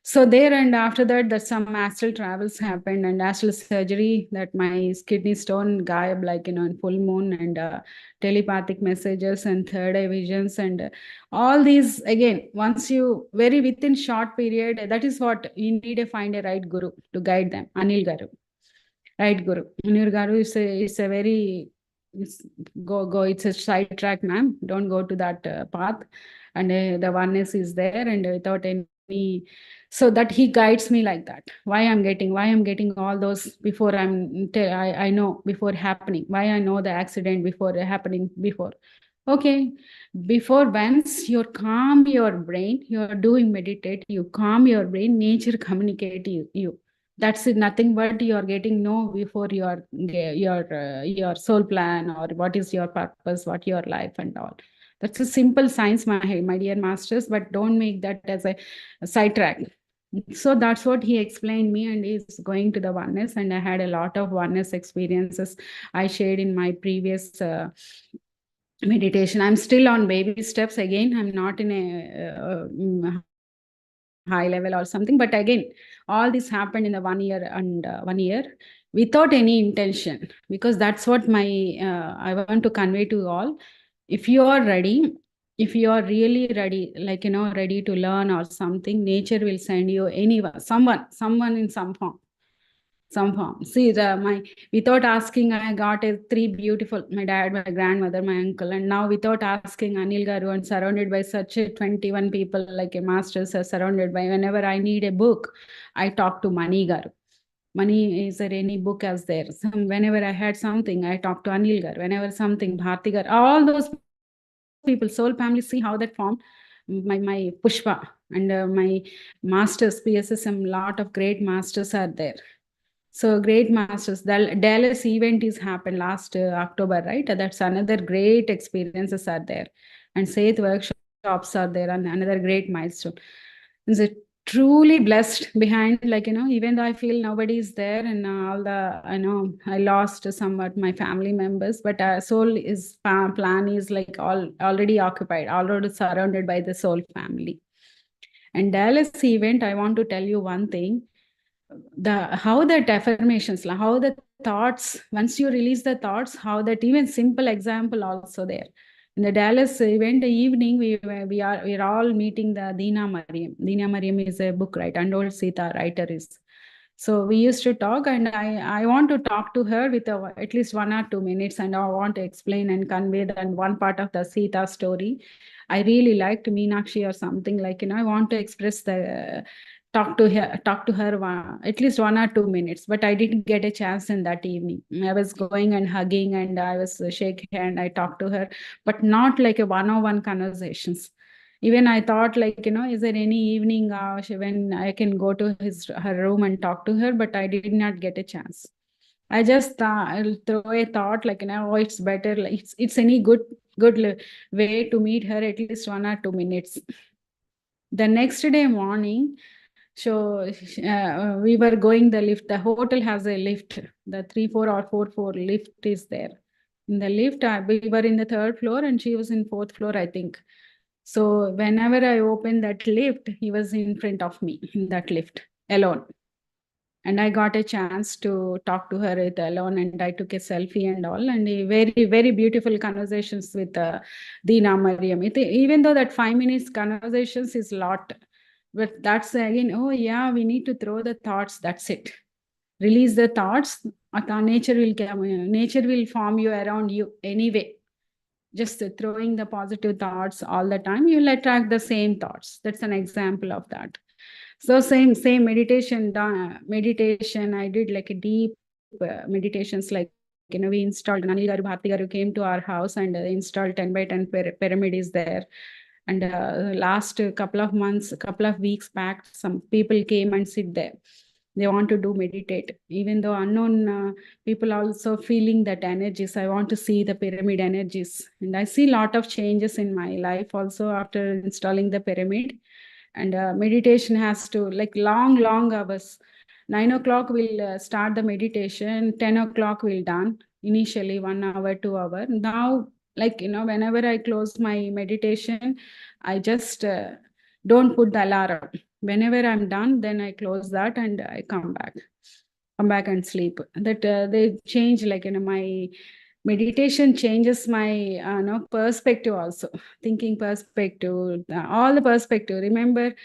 so there, and after that some astral travels happened and astral surgery, that my kidney stone gayab, in full moon, and telepathic messages and third eye visions, and all these again, once you very within short period, that is what you need to find a right guru to guide them. Anil Garu. Right, Guru. Munir Garu is a very it's a sidetrack, ma'am. Don't go to that path. And the oneness is there, and without any, so that he guides me like that. Why I'm getting all those before I know before happening. Why I know the accident before happening before. Okay, before once you calm your brain, you're doing meditate, you calm your brain, nature communicate you. That's it, nothing but you are getting know before your soul plan or what is your purpose, what your life and all. That's a simple science, my dear masters, but don't make that as a sidetrack. So that's what he explained me, and he's going to the oneness, and I had a lot of oneness experiences I shared in my previous meditation. I'm still on baby steps. Again, I'm not in a high level or something, but again, all this happened in the 1 year and 1 year without any intention, because that's what my I want to convey to all. If you are ready, if you are really ready, like ready to learn or something, nature will send you anyone, someone in some form. See, without asking, I got three beautiful, my dad, my grandmother, my uncle, and now without asking, Anil Garu, and surrounded by such 21 people, like a masters are surrounded by. Whenever I need a book, I talk to Mani Garu. Mani, is there any book as there? Whenever I had something, I talk to Anil Garu. Whenever something, Bharti Garu, all those people, soul family, see how that formed. My Pushpa and my masters, PSSM, lot of great masters are there. So great masters. The Dallas event is happened last October, right? That's another great experiences are there, and Seth workshops are there, and another great milestone. Is it truly blessed behind? Like even though I feel nobody is there, and all the I lost somewhat my family members, but soul is plan is like already occupied, already surrounded by the soul family. And Dallas event, I want to tell you one thing, how that affirmations, how the thoughts, once you release the thoughts, how that even simple example also there. In the Dallas event, the evening, we're all meeting the Dina Mariam. Dina Mariam is a book, right? Untold Sita writer is. So we used to talk, and I want to talk to her with at least 1 or 2 minutes, and I want to explain and convey that one part of the Sita story. I really liked Meenakshi or something, like I want to express the talk to her at least 1 or 2 minutes, but I didn't get a chance in that evening. I was going and hugging, and I was shake hand, I talked to her, but not like a one-on-one conversations. Even I thought, like is there any evening when I can go to her room and talk to her, but I did not get a chance. I just I'll throw a thought, like oh, it's better, like it's any good way to meet her, at least 1 or 2 minutes. The next day morning, so we were going the lift. The hotel has a lift. The 3-4 or 4-4 lift is there. In the lift, we were in the third floor, and she was in fourth floor, I think. So whenever I opened that lift, he was in front of me in that lift alone. And I got a chance to talk to her alone, and I took a selfie and all, and very, very beautiful conversations with Dina Mariam. Even though that 5 minutes conversations is lot, but that's again, oh yeah, we need to throw the thoughts, that's it. Release the thoughts, nature will come, nature will form you around you anyway. Just throwing the positive thoughts all the time, you'll attract the same thoughts. That's an example of that. So same meditation I did, like a deep meditations, like we installed, Anil Garu, Bharti Garu came to our house, and installed 10 by 10 pyramid is there. And last couple of months, couple of weeks back, some people came and sit there. They want to do meditate, even though unknown people also feeling that energies. I want to see the pyramid energies, and I see a lot of changes in my life also after installing the pyramid. And meditation has to, like, long hours. 9 o'clock we'll start the meditation, 10 o'clock we'll done. Initially 1 hour, 2 hour. Now, like whenever I close my meditation, I just don't put the alarm. Whenever I'm done, then I close that and I come back and sleep. That they change, like my meditation changes my perspective also, thinking perspective, all the perspective. Remember,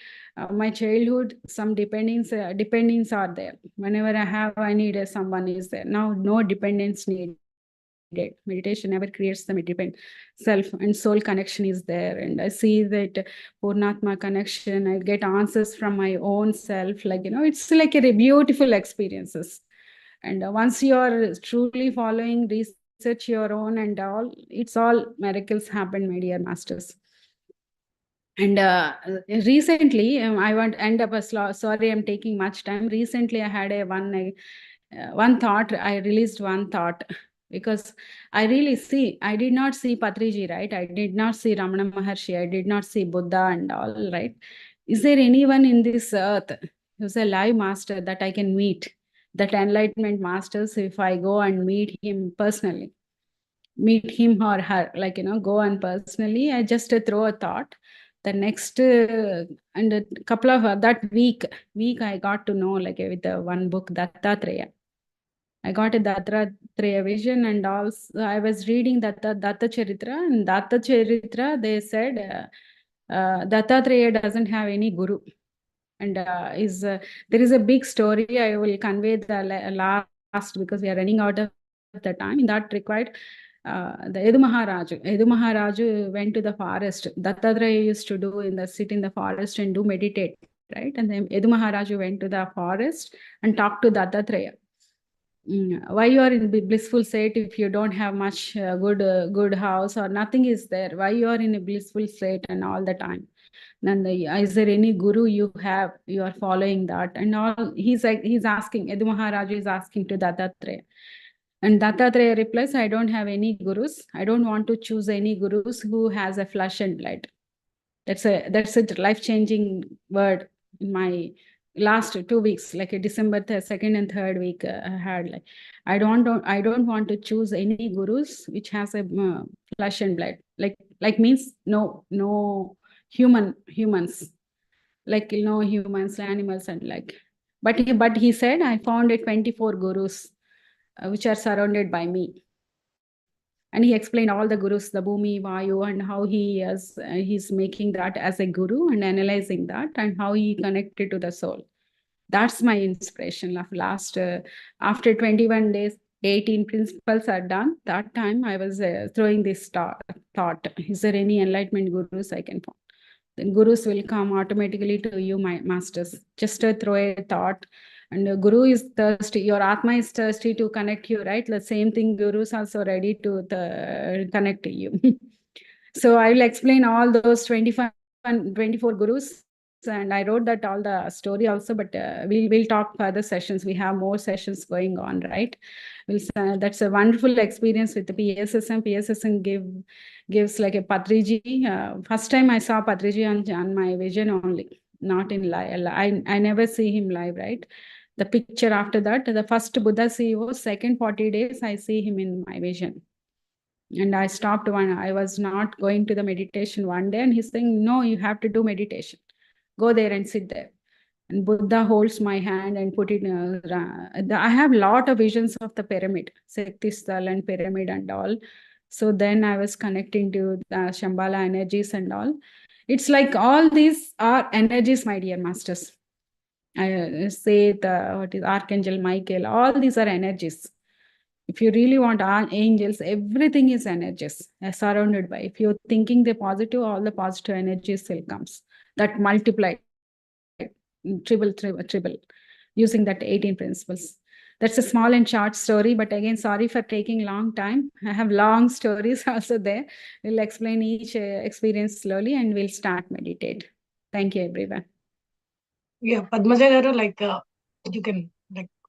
my childhood, some dependents are there. Whenever I need someone is there. Now no dependence needed. Meditation never creates the depend. Self and soul connection is there, and I see that Purnatma connection. I get answers from my own self. It's like a beautiful experiences. And once you are truly following, research your own and all, it's all miracles happen, my dear masters. And recently, I want end up sorry, I'm taking much time. Recently, I had one thought. I released one thought because I did not see Patriji, right? I did not see Ramana Maharshi. I did not see Buddha and all, right? Is there anyone in this earth who's a live master that I can meet? That enlightenment masters, if I go and meet him personally, meet him or her, go and personally, I just throw a thought. The next and a couple of that week I got to know, with one book, Dattatreya. I got a Dattatreya vision, and also I was reading Datta Charitra, and Datta Charitra, they said Dattatreya doesn't have any guru. And there is a big story. I will convey the last because we are running out of the time. In that required, the Edu Maharaju went to the forest. Dattatreya used to sit in the forest and do meditate, right? And then Edu Maharaju went to the forest and talked to Dattatreya. Why you are in blissful state if you don't have much good house or nothing is there? Why you are in a blissful state and all the time? And is there any guru you are following that? And all he's asking, Edu Maharaj is asking to Dattatreya. And Dattatreya replies, I don't have any gurus. I don't want to choose any gurus who has a flesh and blood. That's a life-changing word in my last 2 weeks, like a December 2nd and 3rd week I had. I don't want to choose any gurus which has a flesh and blood. Like means no humans, humans, animals, and but he said, I found 24 gurus which are surrounded by me. And he explained all the gurus, the Bhumi, Vayu, and how he's making that as a guru and analyzing that and how he connected to the soul. That's my inspiration of last, after 21 days, 18 principles are done. That time I was throwing this thought, is there any enlightenment gurus I can find? Then gurus will come automatically to you, my masters. Just throw a thought. And guru is thirsty, your Atma is thirsty to connect you, right? The same thing, guru is also ready to connect to you. So I will explain all those 24 gurus. And I wrote that all the story also, but we'll talk further sessions. We have more sessions going on, right? That's a wonderful experience with the PSSM. PSSM gives like a Patriji. First time I saw Patriji on my vision only, not in live. I never see him live, right? The picture after that, the first Buddha CEO, second 40 days, I see him in my vision. And I stopped I was not going to the meditation one day, and he's saying, no, you have to do meditation. Go there and sit there. And Buddha holds my hand and put it I have a lot of visions of the pyramid, Shakti Sthal and pyramid and all. So then I was connecting to the Shambhala energies and all. It's like all these are energies, my dear masters. I say what is Archangel Michael, all these are energies. If you really want angels, everything is energies surrounded by. If you're thinking the positive, all the positive energies will comes. That multiply, triple, using that 18 principles. That's a small and short story, but again, sorry for taking long time. I have long stories also there. We'll explain each experience slowly and we'll start meditate. Thank you, everyone. Yeah, Padmaja garu, you can,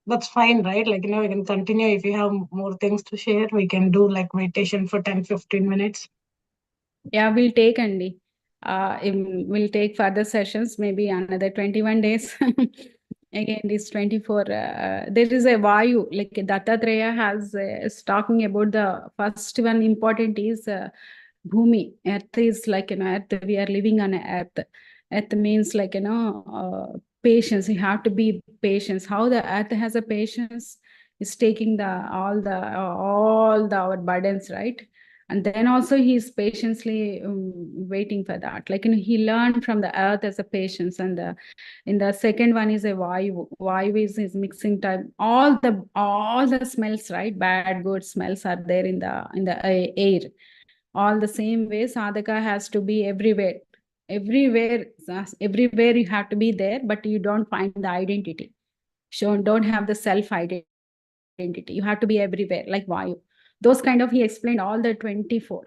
that's fine, right? We can continue. If you have more things to share, we can do meditation for 10-15 minutes. Yeah, we'll take, Andy. We'll take further sessions, maybe another 21 days. Again, this 24, there is a Vayu, like Dattatreya is talking about the first one important is Bhumi. Earth is like, Earth, we are living on Earth. Earth means patience. You have to be patient. How the Earth has a patience? is taking all our burdens, right? And then also he is patiently waiting for that. Like, he learned from the earth as a patience, and in the second one is a Vayu. Vayu is mixing type. All the smells, right? Bad, good smells are there in the air. All the same way, sadhaka has to be everywhere. Everywhere you have to be there, but you don't find the identity. So don't have the self-identity. You have to be everywhere, like Vayu. Those kind of, he explained all the 24.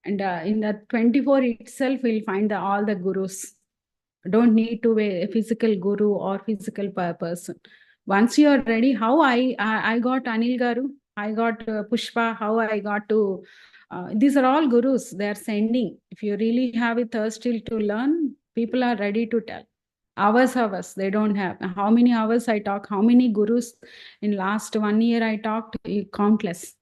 And in the 24 itself, we'll find all the gurus. Don't need to be a physical guru or physical person. Once you are ready, how I got Anil Garu, I got Pushpa, how I got to, these are all gurus, they are sending. If you really have a thirst still to learn, people are ready to tell. Hours, they don't have. How many hours I talk, how many gurus in last 1 year I talked, countless.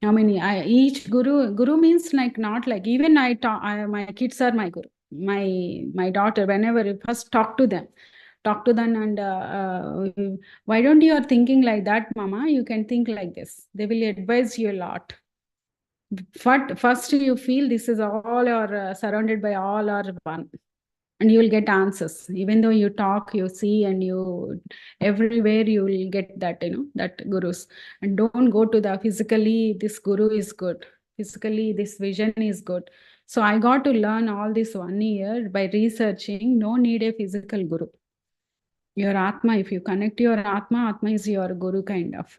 How many? Each guru means like, not like, even I talk, my kids are my guru. My daughter, whenever I first talk to them, and why don't you are thinking like that, mama? You can think like this. They will advise you a lot. First you feel this is all, or surrounded by all, or one. And you will get answers. Even though you talk, you see, and you everywhere you will get that, that gurus. And don't go to the physically, this guru is good. Physically, this vision is good. So I got to learn all this 1 year by researching. No need a physical guru. Your Atma, if you connect your Atma is your guru, kind of.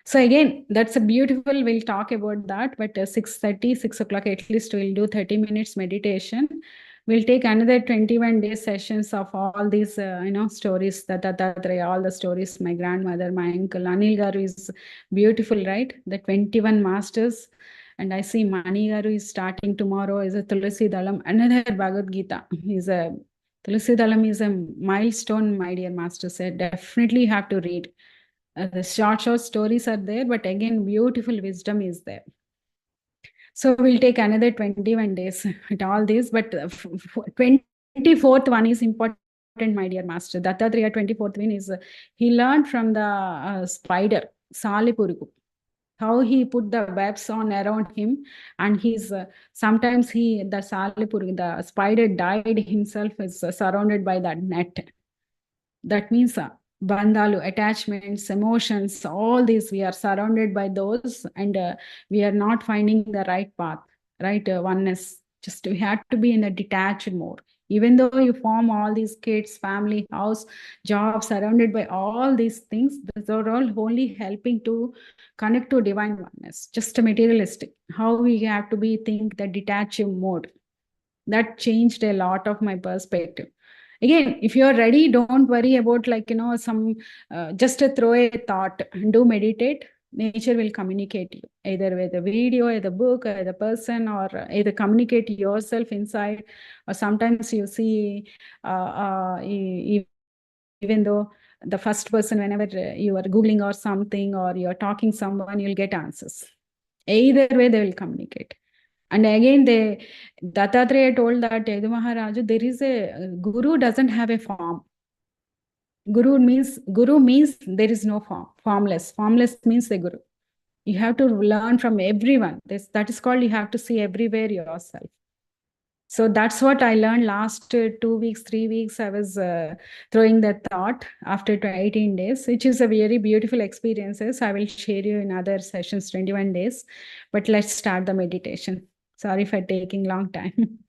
So again, that's a beautiful, we'll talk about that, but 6:30, 6 o'clock, at least we'll do 30 minutes meditation. We'll take another 21 day sessions of all these, stories, all the stories, my grandmother, my uncle, Anil Garu is beautiful, right? The 21 masters. And I see Mani Garu is starting tomorrow, is a Tulasi Dalam, another Bhagavad Gita. Tulasi Dalam is a milestone, my dear master said, definitely have to read. The short stories are there, but again, beautiful wisdom is there. So we'll take another 21 days at all this, but 24th one is important, my dear master. Dattatreya 24th one is, he learned from the spider, Salipurugu, how he put the webs on around him, and he's sometimes the Salipurugu, the spider died himself, is surrounded by that net. That means bandalu, attachments, emotions, all these, we are surrounded by those, and we are not finding the right path, right oneness. Just we have to be in a detached mode. Even though you form all these kids, family, house, job, surrounded by all these things, those are all only helping to connect to divine oneness, just materialistic. How we have to be think the detached mode. That changed a lot of my perspective. Again, if you're ready, don't worry about some, just throw a thought, do meditate. Nature will communicate you, either with a video, either a book, either a person, or either communicate yourself inside. Or sometimes you see, even though the first person, whenever you are Googling or something, or you're talking someone, you'll get answers. Either way, they will communicate. And again, Dattatreya told that Yadu Maharaju, there is a guru doesn't have a form. Guru means there is no form. Formless. Formless means the guru. You have to learn from everyone. That is called, you have to see everywhere yourself. So that's what I learned last 2 weeks, 3 weeks. I was throwing that thought after 18 days, which is a very beautiful experiences. I will share you in other sessions, 21 days. But let's start the meditation. Sorry for taking long time.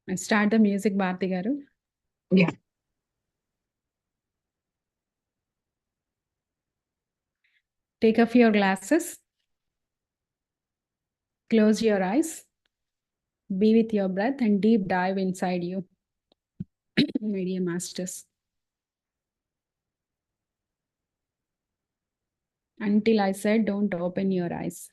And start the music, Bharti Garu. Yeah. Take off your glasses. Close your eyes. Be with your breath and deep dive inside you. My dear masters. Until I said, don't open your eyes.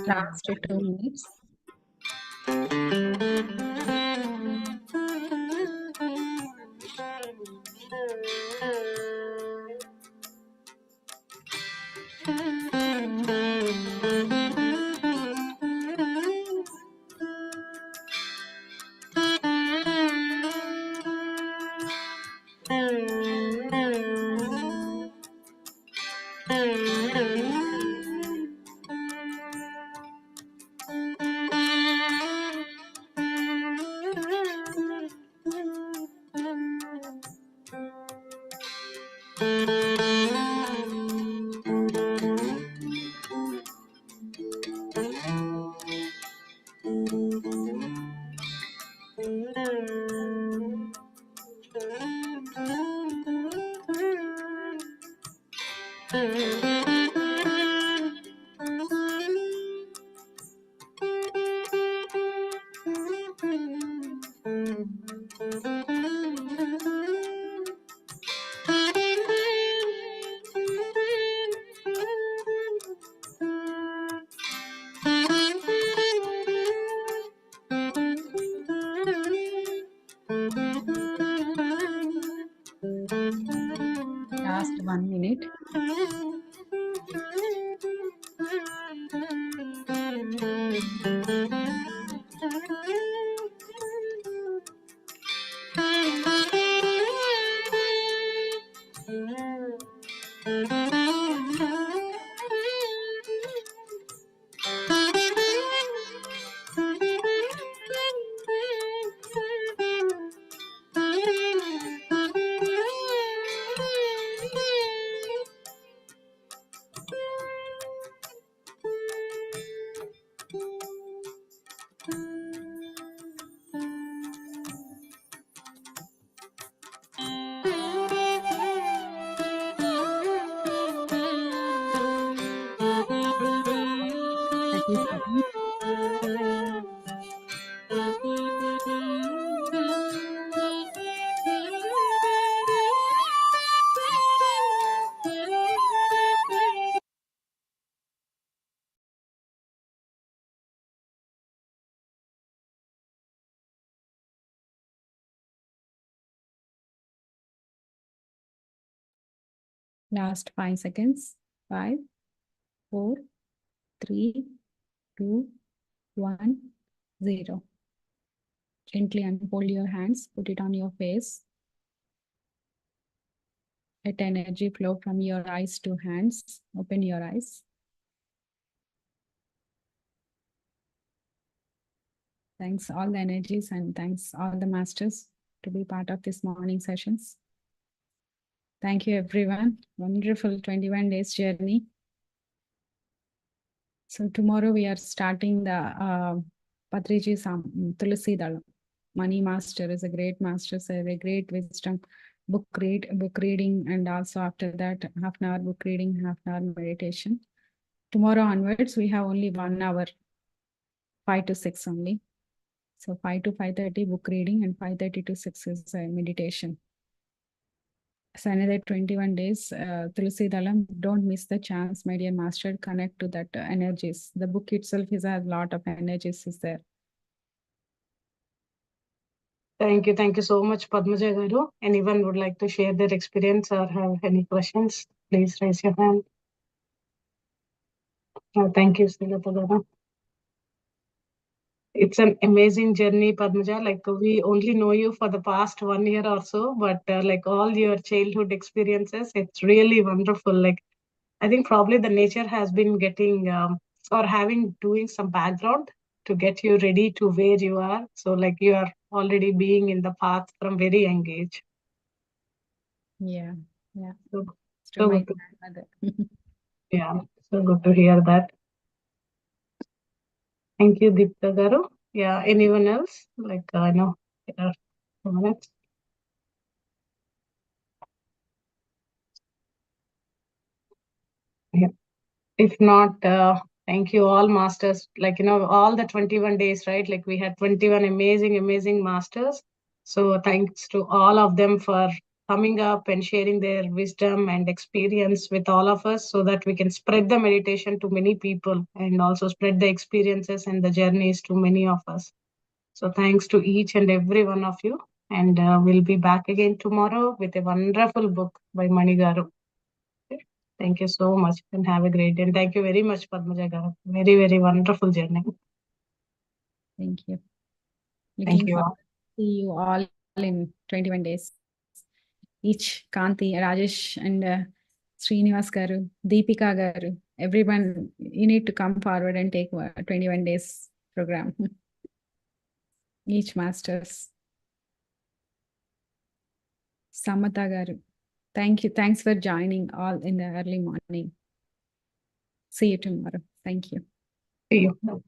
Last 2 minutes. Last 1 minute. Last 5 seconds. 5, 4, 3, 2, 1, 0. Gently unfold your hands, put it on your face. Let energy flow from your eyes to hands. Open your eyes. Thanks all the energies and thanks all the masters to be part of this morning sessions. Thank you everyone. Wonderful 21 days journey. So tomorrow we are starting the Patriji Tulasi Dalam. Money master is a great master, so a great wisdom book reading, and also after that, half an hour book reading, half an hour meditation. Tomorrow onwards, we have only 1 hour, 5 to 6 only. So 5 to 5:30 book reading, and 5:30 to 6 is meditation. So another 21 days, Tulsi Dalam, don't miss the chance, my dear master, connect to that energies. The book itself is a lot of energies is there. Thank you so much, Padmaja Garu. Anyone would like to share their experience or have any questions, please raise your hand. Thank you, Srilata Garu. It's an amazing journey, Padmaja. Like we only know you for the past 1 year or so, but like all your childhood experiences, it's really wonderful. Like I think probably the nature has been getting or having doing some background to get you ready to where you are. So like you are already being in the path from very young age. Yeah. So, So my good to, grandmother. yeah, so good to hear that. Thank you, Deepta Garu. Yeah, anyone else? Like I know there are 2 minutes. Yeah. If not, thank you all masters. Like, all the 21 days, right? Like we had 21 amazing masters. So thanks to all of them for coming up and sharing their wisdom and experience with all of us so that we can spread the meditation to many people and also spread the experiences and the journeys to many of us. So thanks to each and every one of you. And we'll be back again tomorrow with a wonderful book by Manigaru. Thank you so much and have a great day. And thank you very much, Padmaja Garu. Very wonderful journey. Thank you. Thank Looking you forward all. to see you all in 21 days. Each Kanti, Rajesh, and Srinivas Garu, Deepika Garu, everyone, you need to come forward and take a 21 days program. Each masters. Samata Garu. Thank you. Thanks for joining all in the early morning. See you tomorrow. Thank you. See you.